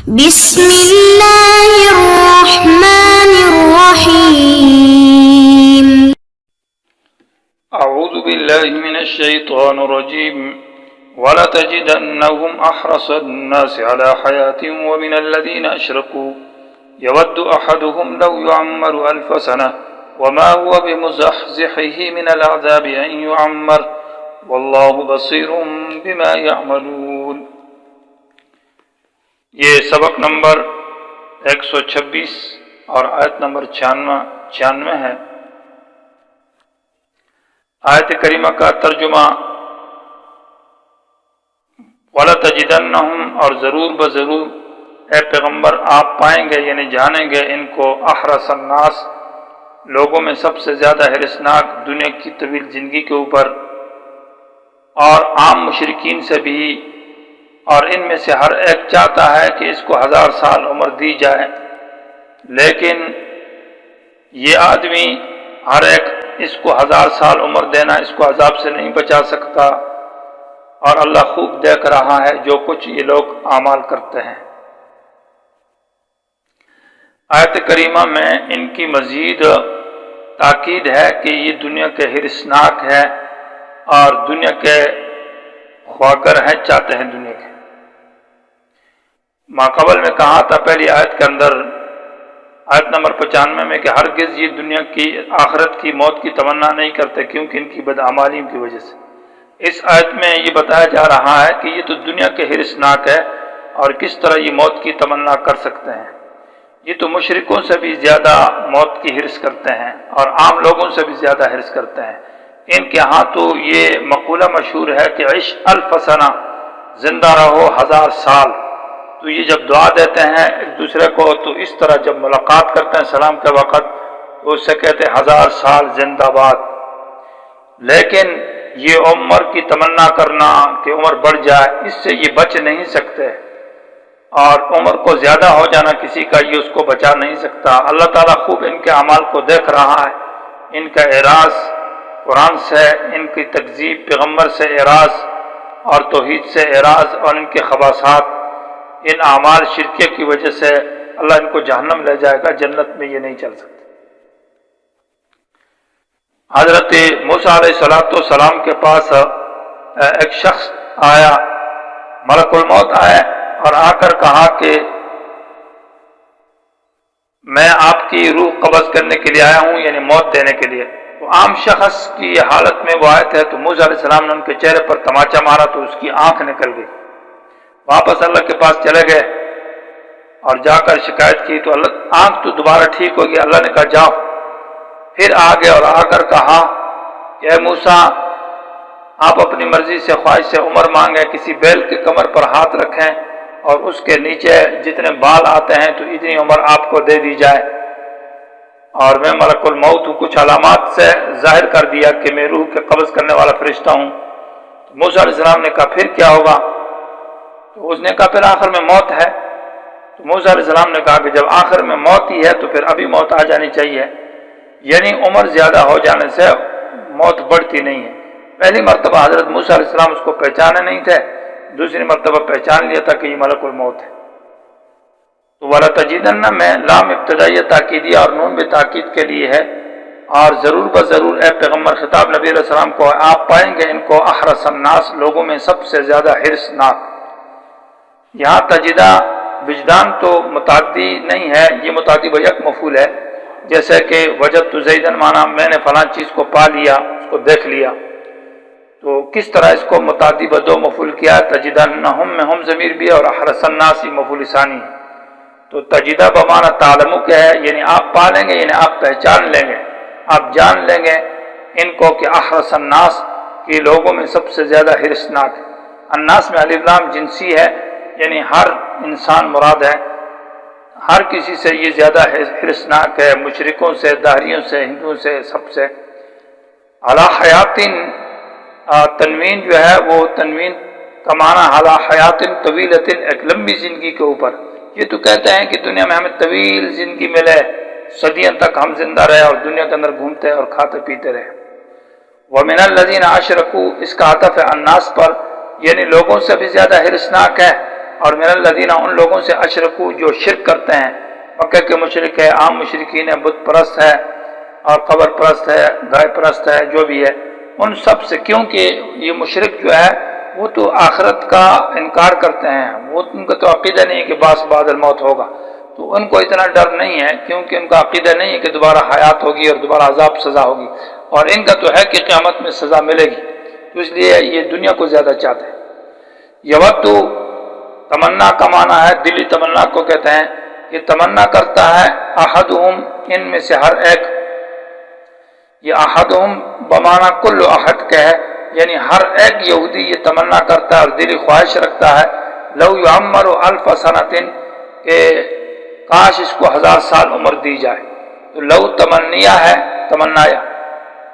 بسم الله الرحمن الرحيم. أعوذ بالله من الشيطان الرجيم. ولتجدنهم أحرص الناس على حياة ومن الذين أشركوا يود أحدهم لو يعمر 1000 سنة وما هو بمزحزحه من العذاب أن يعمر والله بصير بما يعملون. یہ سبق نمبر 126 اور آیت نمبر 96 ہے. آیت کریمہ کا ترجمہ وَلَتَجِدَنَّهُمْ اور ضرور بضرور اے پیغمبر آپ پائیں گے یعنی جانیں گے ان کو احرص الناس لوگوں میں سب سے زیادہ حرصناک دنیا کی طویل زندگی کے اوپر اور عام مشرکین سے بھی، اور ان میں سے ہر ایک چاہتا ہے کہ اس کو 1000 سال عمر دی جائے، لیکن یہ آدمی ہر ایک اس کو 1000 سال عمر دینا اس کو عذاب سے نہیں بچا سکتا، اور اللہ خوب دیکھ رہا ہے جو کچھ یہ لوگ اعمال کرتے ہیں. آیت کریمہ میں ان کی مزید تاکید ہے کہ یہ دنیا کے حرصناک ہے اور دنیا کے خواگر ہیں، چاہتے ہیں دنیا کے. ماقبل میں کہا تھا پہلی آیت کے اندر، آیت نمبر 95 میں، کہ ہرگز یہ دنیا کی آخرت کی موت کی تمنا نہیں کرتے کیونکہ ان کی بدعمالیوں کی وجہ سے. اس آیت میں یہ بتایا جا رہا ہے کہ یہ تو دنیا کے حرصناک ہے اور کس طرح یہ موت کی تمنا کر سکتے ہیں. یہ تو مشرکوں سے بھی زیادہ موت کی حرص کرتے ہیں اور عام لوگوں سے بھی زیادہ حرص کرتے ہیں. ان کے ہاں تو یہ مقولہ مشہور ہے کہ عش 1000 سنہ، زندہ رہو 1000 سال. تو یہ جب دعا دیتے ہیں ایک دوسرے کو تو اس طرح جب ملاقات کرتے ہیں سلام کے وقت تو اس سے کہتے ہیں 1000 سال زندہ باد. لیکن یہ عمر کی تمنا کرنا کہ عمر بڑھ جائے، اس سے یہ بچ نہیں سکتے، اور عمر کو زیادہ ہو جانا کسی کا یہ اس کو بچا نہیں سکتا. اللہ تعالیٰ خوب ان کے اعمال کو دیکھ رہا ہے، ان کا اعراض قرآن سے، ان کی تکذیب پیغمبر سے اعراض اور توحید سے اعراض، اور ان کے خباثات، ان اعمال شرکیہ کی وجہ سے اللہ ان کو جہنم لے جائے گا، جنت میں یہ نہیں چل سکتے. حضرت موسیٰ علیہ السلام کے پاس ایک شخص آیا، ملک الموت آیا اور آ کر کہا کہ میں آپ کی روح قبض کرنے کے لیے آیا ہوں، یعنی موت دینے کے لیے. تو عام شخص کی حالت میں وہ آئے تھے تو موسیٰ علیہ السلام نے ان کے چہرے پر تماچا مارا تو اس کی آنکھ نکل گئی. واپس اللہ کے پاس چلے گئے اور جا کر شکایت کی تو اللہ آنکھ تو دوبارہ ٹھیک ہوگی. اللہ نے کہا جاؤ. پھر آ گئے اور آ کر کہا کہ اے موسیٰ، آپ اپنی مرضی سے خواہش سے عمر مانگیں، کسی بیل کے کمر پر ہاتھ رکھیں اور اس کے نیچے جتنے بال آتے ہیں تو اتنی عمر آپ کو دے دی جائے، اور میں ملک الموت ہوں. کچھ علامات سے ظاہر کر دیا کہ میں روح کے قبض کرنے والا فرشتہ ہوں. تو موسیٰ علیہ السلام نے کہا پھر کیا ہوگا؟ تو اس نے کہا پھر آخر میں موت ہے. تو موسیٰ علیہ السلام نے کہا کہ جب آخر میں موت ہی ہے تو پھر ابھی موت آ جانی چاہیے، یعنی عمر زیادہ ہو جانے سے موت بڑھتی نہیں ہے. پہلی مرتبہ حضرت موسیٰ علیہ السلام اس کو پہچانے نہیں تھے، دوسری مرتبہ پہچان لیا تھا کہ یہ ملک الموت ہے. تو وَلَتَجِدَنَّ میں لام ابتدائیہ تاکیدیہ اور نون بھی تاکید کے لیے ہے، اور ضرور بضرور اے پیغمبر خطاب نبی علیہ السلام کو، آپ پائیں گے ان کو احرص الناس لوگوں میں سب سے زیادہ حرصناک. یہاں تجدہ وجدان تو متعدی نہیں ہے، یہ متعدی بیک مفعول ہے، جیسے کہ وجدت زیدن مانا میں نے فلاں چیز کو پا لیا، اس کو دیکھ لیا. تو کس طرح اس کو متعدی بدو مفعول کیا؟ تجدنہم میں ہم ضمیر بھی ہے اور احرص الناس مفعول ثانی. تو تجدہ بمانا تعلمو کے ہے، یعنی آپ پا لیں گے، یعنی آپ پہچان لیں گے، آپ جان لیں گے ان کو کہ احرص الناس کی لوگوں میں سب سے زیادہ حرصناک ہے. الناس میں الف لام جنسی ہے، یعنی ہر انسان مراد ہے، ہر کسی سے یہ زیادہ حرصناک ہے، مشرکوں سے، دہریوں سے، ہندوؤں سے، سب سے. علی حیاتن، تنوین جو ہے وہ تنوین کا معنی علی حیاتن طویلتن، ایک لمبی زندگی کے اوپر. یہ تو کہتے ہیں کہ دنیا میں ہمیں طویل زندگی ملے، صدیوں تک ہم زندہ رہے اور دنیا کے اندر گھومتے اور کھاتے پیتے رہے. وَمِنَ الَّذِينَ أَشْرَكُوا، اس کا عطف ہے الناس پر، یعنی لوگوں سے بھی زیادہ حرصناک ہے اور من الذین ان لوگوں سے اشرکو جو شرک کرتے ہیں، مکہ کے مشرک ہے، عام مشرکین ہے، بت پرست ہے اور قبر پرست ہے، گائے پرست ہے، جو بھی ہے ان سب سے، کیونکہ یہ مشرک جو ہے وہ تو آخرت کا انکار کرتے ہیں، وہ ان کا تو عقیدہ نہیں ہے کہ بعد الموت ہوگا، تو ان کو اتنا ڈر نہیں ہے کیونکہ ان کا عقیدہ نہیں ہے کہ دوبارہ حیات ہوگی اور دوبارہ عذاب سزا ہوگی، اور ان کا تو ہے کہ قیامت میں سزا ملے گی، تو اس لیے یہ دنیا کو زیادہ چاہتے ہیں۔ یودو تمنا کا معنی ہے، دلی تمنا کو کہتے ہیں، یہ تمنا کرتا ہے احدہم ان میں سے ہر ایک، یہ احدہم بمعنی کل احد کا ہے، یعنی ہر ایک یہودی یہ تمنا کرتا ہے اور دلی خواہش رکھتا ہے، لو یعمر الف سنۃ، کہ کاش اس کو 1000 سال عمر دی جائے، تو لو تمنیہ ہے، تمنایا،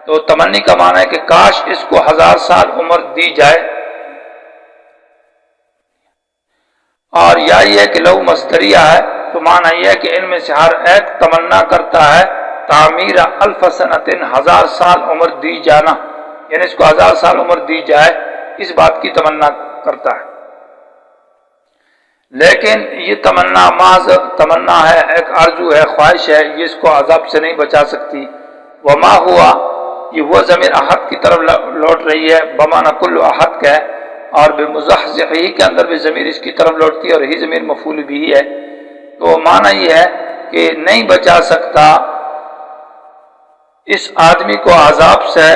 تو تمنی کا معنی ہے کہ کاش اس کو 1000 سال عمر دی جائے، اور یا یہ کہ لو مصدریہ ہے، تو معنی یہ ہے کہ ان میں سے ہر ایک تمنا کرتا ہے تعمیر الف سنۃ، 1000 سال عمر دی جانا، یعنی اس کو 1000 سال عمر دی جائے، اس بات کی تمنا کرتا ہے۔ لیکن یہ تمنا محض تمنا ہے، ایک آرزو ہے، خواہش ہے، یہ اس کو عذاب سے نہیں بچا سکتی۔ وما ہوا، یہ وہ ضمیر احد کی طرف لوٹ رہی ہے، بمعنی کل احد کا ہے، اور بمزحزحہ کے اندر بھی ضمیر اس کی طرف لوٹتی ہے، اور ہی ضمیر مفعول بھی ہے، تو معنی یہ ہے کہ نہیں بچا سکتا اس آدمی کو عذاب سے،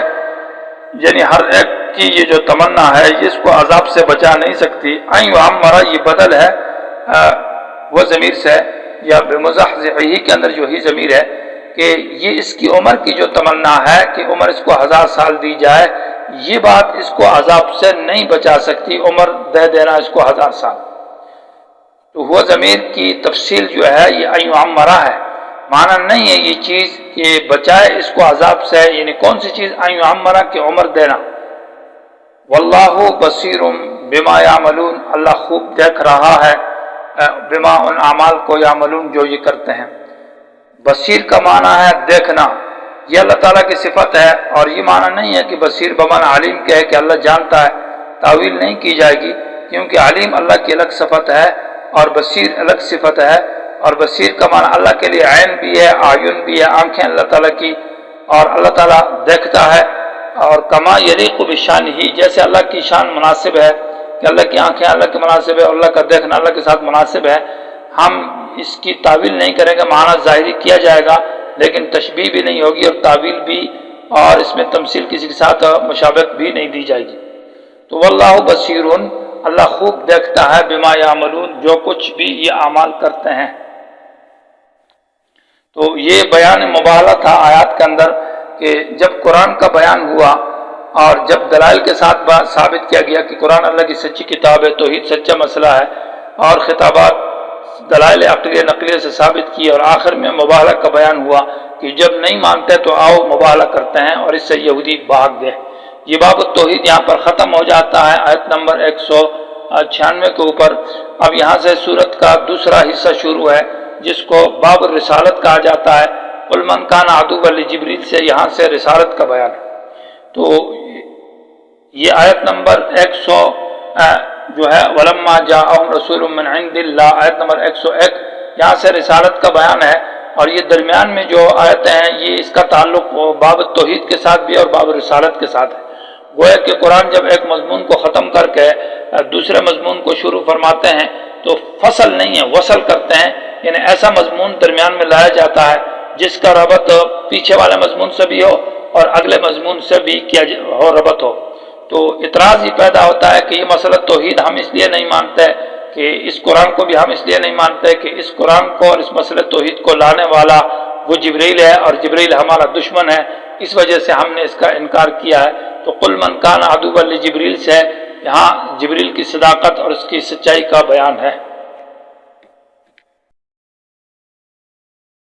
یعنی ہر ایک کی یہ جو تمنا ہے یہ اس کو عذاب سے بچا نہیں سکتی۔ این وعمرہ یہ بدل ہے وہ ضمیر سے، یا بمزحزحہ کے اندر جو ہی ضمیر ہے، کہ یہ اس کی عمر کی جو تمنا ہے کہ عمر اس کو 1000 سال دی جائے، یہ بات اس کو عذاب سے نہیں بچا سکتی، عمر دے دینا اس کو 1000 سال۔ تو وہ ضمیر کی تفصیل جو ہے یہ این وعمرہ ہے، معنی نہیں ہے یہ چیز کہ بچائے اس کو عذاب سے، یعنی کون سی چیز؟ این وعمرہ کی عمر دینا۔ واللہ بصیر بما یعملون، اللہ خوب دیکھ رہا ہے بما ان اعمال کو یعملون جو یہ کرتے ہیں۔ بصیر کا معنی ہے دیکھنا، یہ اللہ تعالیٰ کی صفت ہے، اور یہ معنی نہیں ہے کہ بصیر بمعنی علیم کے ہے کہ اللہ جانتا ہے، تعویل نہیں کی جائے گی، کیونکہ علیم اللہ کی الگ صفت ہے اور بصیر الگ صفت ہے، اور بصیر کا معنی اللہ کے لیے عین بھی ہے، اعین بھی ہے، آنکھیں اللہ تعالیٰ کی، اور اللہ تعالیٰ دیکھتا ہے، اور کما یلیق بشان ہی، جیسے اللہ کی شان مناسب ہے کہ اللہ کی آنکھیں اللہ کے مناسب ہے اور اللہ کا دیکھنا اللہ کے ساتھ مناسب ہے، ہم اس کی تعویل نہیں کریں گے، معنی ظاہری کیا جائے گا لیکن تشبیہ بھی نہیں ہوگی اور تعویل بھی، اور اس میں تمثیل کسی کے ساتھ مشابہت بھی نہیں دی جائے گی۔ تو واللہ بصیر، اللہ خوب دیکھتا ہے بما یعملون، جو کچھ بھی یہ اعمال کرتے ہیں۔ تو یہ بیان مبالغہ تھا آیات کے اندر، کہ جب قرآن کا بیان ہوا اور جب دلائل کے ساتھ ثابت کیا گیا کہ قرآن اللہ کی سچی کتاب ہے، توحید سچا مسئلہ ہے، اور خطابات دلائل عقلیہ نقلیہ سے ثابت کیے، اور آخر میں مبالغہ کا بیان ہوا کہ جب نہیں مانتے تو آؤ مبالغہ کرتے ہیں، اور اس سے یہودی بھاگ گئے۔ یہ باب التوحید یہاں پر ختم ہو جاتا ہے آیت نمبر 196 کے اوپر۔ اب یہاں سے سورت کا دوسرا حصہ شروع ہے جس کو باب الرسالت کہا جاتا ہے۔ قل من کان عدوا لجبریل سے یہاں سے رسالت کا بیان ہے۔ تو یہ آیت نمبر 100 جو ہے ولما جاءہم رسول من عند اللہ، آیت نمبر 101، یہاں سے رسالت کا بیان ہے، اور یہ درمیان میں جو آیتیں ہیں یہ اس کا تعلق باب التوحید کے ساتھ بھی اور باب الرسالت کے ساتھ ہے۔ گویا کہ قرآن جب ایک مضمون کو ختم کر کے دوسرے مضمون کو شروع فرماتے ہیں تو فصل نہیں ہے، وصل کرتے ہیں، یعنی ایسا مضمون درمیان میں لایا جاتا ہے جس کا ربط پیچھے والے مضمون سے بھی ہو اور اگلے مضمون سے بھی ربط ہو۔ تو اعتراض ہی پیدا ہوتا ہے کہ یہ مسئلہ توحید ہم اس لیے نہیں مانتے، کہ اس قرآن کو بھی ہم اس لیے نہیں مانتے کہ اس قرآن کو اور اس مسئلہ توحید کو لانے والا وہ جبریل ہے، اور جبریل ہمارا دشمن ہے، اس وجہ سے ہم نے اس کا انکار کیا ہے۔ تو قل من کان عدوا لجبریل سے یہاں جبریل کی صداقت اور اس کی سچائی کا بیان ہے۔